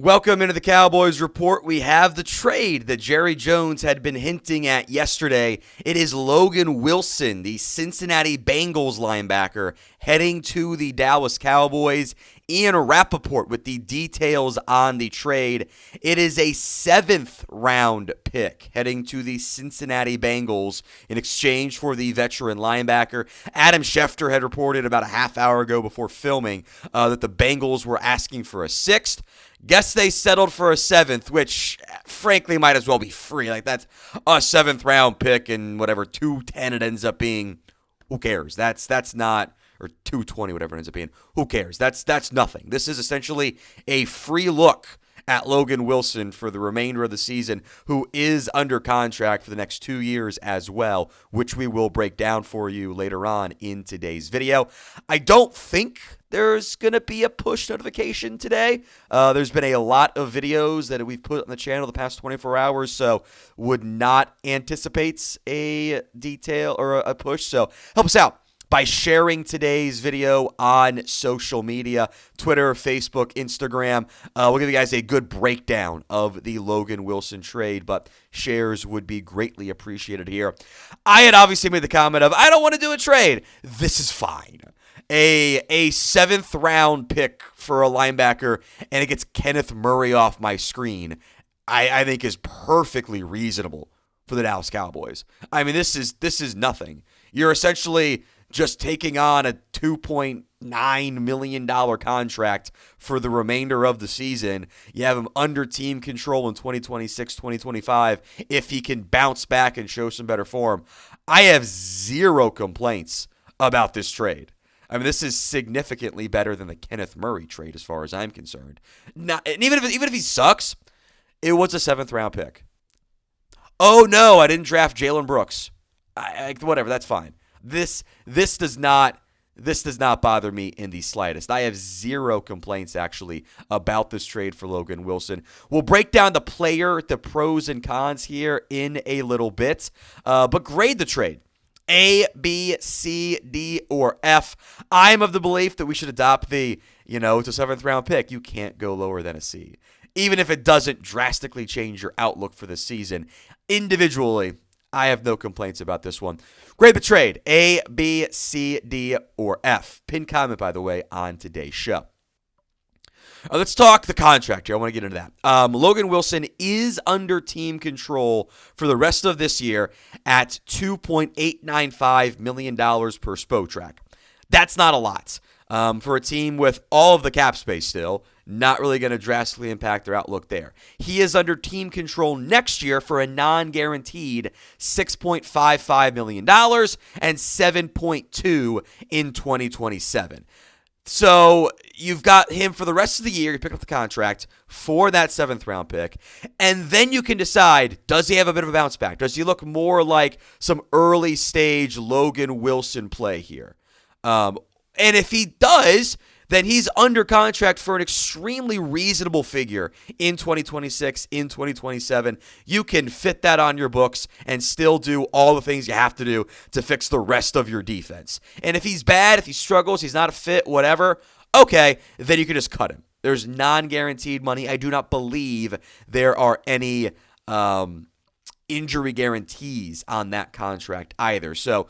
Welcome into the Cowboys Report. We have the trade that Jerry Jones had been hinting at yesterday. It is Logan Wilson, the Cincinnati Bengals linebacker, heading to the Dallas Cowboys. Ian Rappaport with the details on the trade. It is a 7th-round pick heading to the Cincinnati Bengals in exchange for the veteran linebacker. Adam Schefter had reported about a half hour ago before filming that the Bengals were asking for a 6th. Guess they settled for a 7th, which frankly might as well be free. Like, that's a 7th-round pick, and whatever 210 it ends up being, who cares? That's not, or 220, whatever it ends up being. Who cares? That's nothing. This is essentially a free look at Logan Wilson for the remainder of the season, who is under contract for the next 2 years as well, which we will break down for you later on in today's video. I don't think there's going to be a push notification today. There's been a lot of videos that we've put on the channel the past 24 hours, so would not anticipate a detail or a push. So help us out by sharing today's video on social media, Twitter, Facebook, Instagram. We'll give you guys a good breakdown of the Logan Wilson trade, but shares would be greatly appreciated here. I had obviously made the comment of, I don't want to do a trade. This is fine. A 7th-round pick for a linebacker, and it gets Kenneth Murray off my screen, I think is perfectly reasonable for the Dallas Cowboys. I mean, this is nothing. You're essentially just taking on a $2.9 million contract for the remainder of the season. You have him under team control in 2026, 2025, if he can bounce back and show some better form. I have zero complaints about this trade. I mean, this is significantly better than the Kenneth Murray trade as far as I'm concerned. And even if he sucks, it was a 7th-round pick. Oh, no, I didn't draft Jalen Brooks. Whatever, that's fine. This does not bother me in the slightest. I have zero complaints, actually, about this trade for Logan Wilson. We'll break down the pros and cons here in a little bit, but grade the trade. A, B, C, D, or F. I'm of the belief that we should adopt it's a 7th-round pick. You can't go lower than a C. Even if it doesn't drastically change your outlook for the season. Individually, I have no complaints about this one. Grade the trade. A, B, C, D, or F. Pin comment, by the way, on today's show. Let's talk the contract here. I want to get into that. Logan Wilson is under team control for the rest of this year at $2.895 million per Spotrac. That's not a lot. For a team with all of the cap space still, not really going to drastically impact their outlook there. He is under team control next year for a non-guaranteed $6.55 million and $7.2 in 2027. So you've got him for the rest of the year. You pick up the contract for that 7th-round pick, and then you can decide, does he have a bit of a bounce back? Does he look more like some early-stage Logan Wilson play here? And if he does, then he's under contract for an extremely reasonable figure in 2026, in 2027. You can fit that on your books and still do all the things you have to do to fix the rest of your defense. And if he's bad, if he struggles, he's not a fit, whatever, okay, then you can just cut him. There's non-guaranteed money. I do not believe there are any injury guarantees on that contract either. So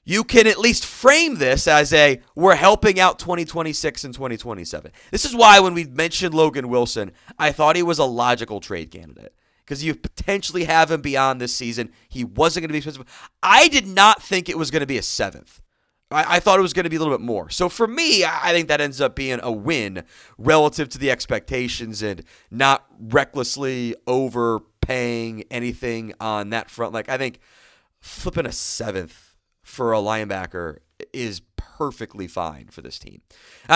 you can at least frame this as we're helping out 2026 and 2027. This is why when we mentioned Logan Wilson, I thought he was a logical trade candidate because you potentially have him beyond this season. He wasn't going to be expensive. I did not think it was going to be a 7th. I thought it was going to be a little bit more. So for me, I think that ends up being a win relative to the expectations and not recklessly overpaying anything on that front. Like, I think flipping a 7th for a linebacker is perfectly fine for this team.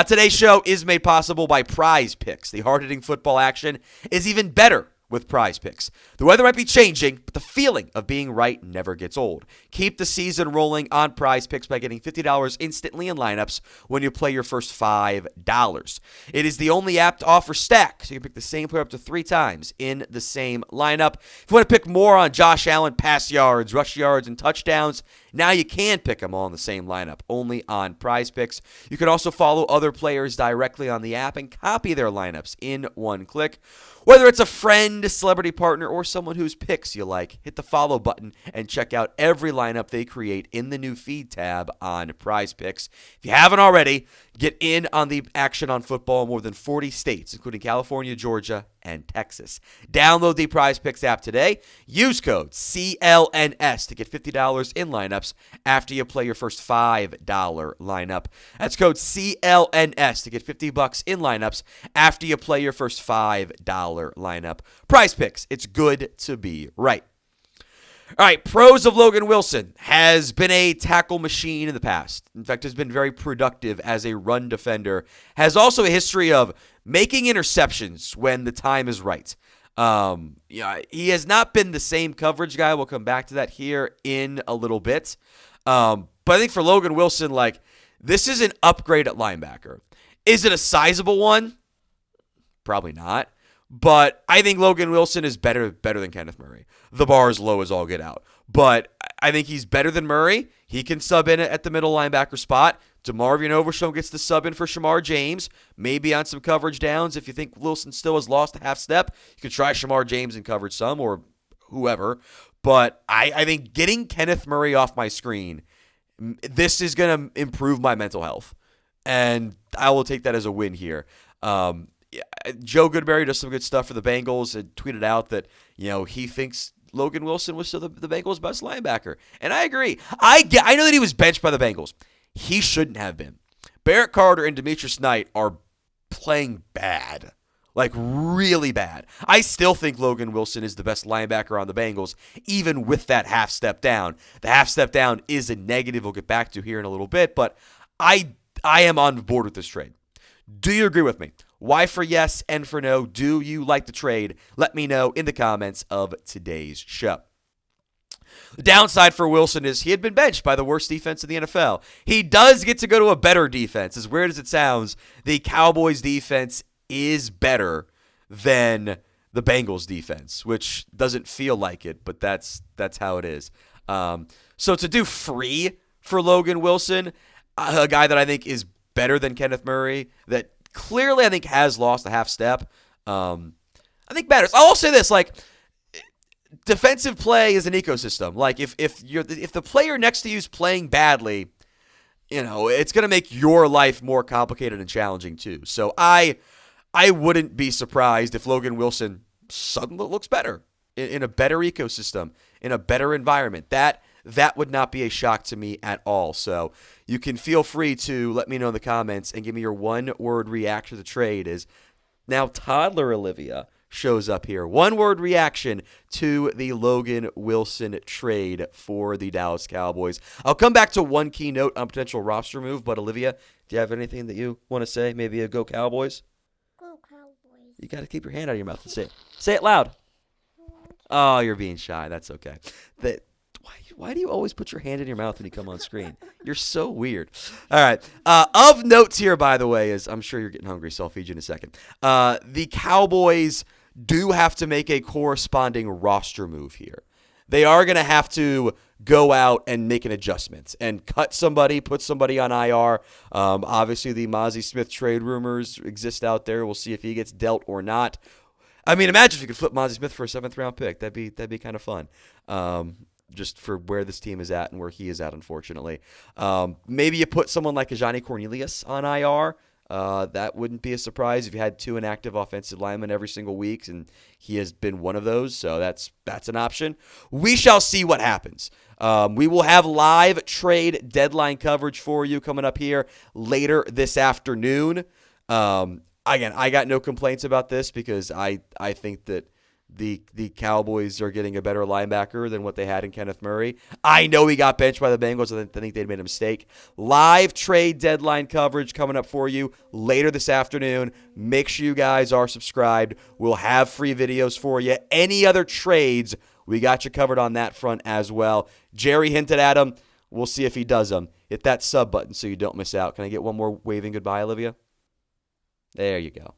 Today's show is made possible by Prize Picks. The hard-hitting football action is even better with Prize Picks. The weather might be changing, but the feeling of being right never gets old. Keep the season rolling on Prize Picks by getting $50 instantly in lineups when you play your first $5. It is the only app to offer stacks, so you can pick the same player up to 3 times in the same lineup. If you want to pick more on Josh Allen pass yards, rush yards, and touchdowns, now you can pick them all in the same lineup, only on Prize Picks. You can also follow other players directly on the app and copy their lineups in one click. Whether it's a friend, celebrity partner, or someone whose picks you like, hit the follow button and check out every lineup they create in the new feed tab on Prize Picks. If you haven't already, get in on the action on football in more than 40 states, including California, Georgia, and Texas. Download the Prize Picks app today. Use code CLNS to get $50 in lineups after you play your first $5 lineup. That's code CLNS to get $50 in lineups after you play your first $5 lineup. Prize Picks, it's good to be right. All right, pros of Logan Wilson has been a tackle machine in the past. In fact, has been very productive as a run defender. Has also a history of making interceptions when the time is right. He has not been the same coverage guy. We'll come back to that here in a little bit. But I think for Logan Wilson, this is an upgrade at linebacker. Is it a sizable one? Probably not. But I think Logan Wilson is better than Kenneth Murray. The bar is low as all get out. But I think he's better than Murray. He can sub in at the middle linebacker spot. DeMarvion Overshown gets the sub in for Shamar James. Maybe on some coverage downs. If you think Wilson still has lost a half step, you could try Shamar James and coverage some or whoever. But I think getting Kenneth Murray off my screen, this is going to improve my mental health. And I will take that as a win here. Joe Goodberry does some good stuff for the Bengals and tweeted out that, he thinks Logan Wilson was still the Bengals' best linebacker. And I agree. I know that he was benched by the Bengals. He shouldn't have been. Barrett Carter and Demetrius Knight are playing bad. Really bad. I still think Logan Wilson is the best linebacker on the Bengals, even with that half step down. The half step down is a negative we'll get back to here in a little bit, but I am on board with this trade. Do you agree with me? Why for yes and for no? Do you like the trade? Let me know in the comments of today's show. The downside for Wilson is he had been benched by the worst defense in the NFL. He does get to go to a better defense. As weird as it sounds, the Cowboys defense is better than the Bengals defense, which doesn't feel like it, but that's how it is. So to do free for Logan Wilson, a guy that I think is better than Kenneth Murray, that clearly I think has lost a half step, I think matters. I'll say this, defensive play is an ecosystem. If the player next to you is playing badly, it's going to make your life more complicated and challenging too. So I wouldn't be surprised if Logan Wilson suddenly looks better in a better ecosystem, in a better environment. That would not be a shock to me at all. So you can feel free to let me know in the comments and give me your one-word reaction to the trade. Is now toddler Olivia shows up here. One-word reaction to the Logan Wilson trade for the Dallas Cowboys. I'll come back to one key note on potential roster move, but Olivia, do you have anything that you want to say? Maybe a go Cowboys? Go Cowboys. You got to keep your hand out of your mouth and say it. Say it loud. Oh, you're being shy. That's okay. Why do you always put your hand in your mouth when you come on screen? You're so weird. All right. Of notes here, by the way, is I'm sure you're getting hungry, so I'll feed you in a second. The Cowboys do have to make a corresponding roster move here. They are going to have to go out and make an adjustment and cut somebody, put somebody on IR. Obviously, the Mozzie Smith trade rumors exist out there. We'll see if he gets dealt or not. I mean, imagine if you could flip Mozzie Smith for a 7th-round pick. That'd be kind of fun. Just for where this team is at and where he is at, unfortunately. Maybe you put someone like Ajani Cornelius on IR. That wouldn't be a surprise if you had 2 inactive offensive linemen every single week, and he has been one of those, so that's an option. We shall see what happens. We will have live trade deadline coverage for you coming up here later this afternoon. Again, I got no complaints about this because I think that the Cowboys are getting a better linebacker than what they had in Kenneth Murray. I know he got benched by the Bengals. I think they'd made a mistake. Live trade deadline coverage coming up for you later this afternoon. Make sure you guys are subscribed. We'll have free videos for you. Any other trades, we got you covered on that front as well. Jerry hinted at them. We'll see if he does them. Hit that sub button so you don't miss out. Can I get one more waving goodbye, Olivia? There you go.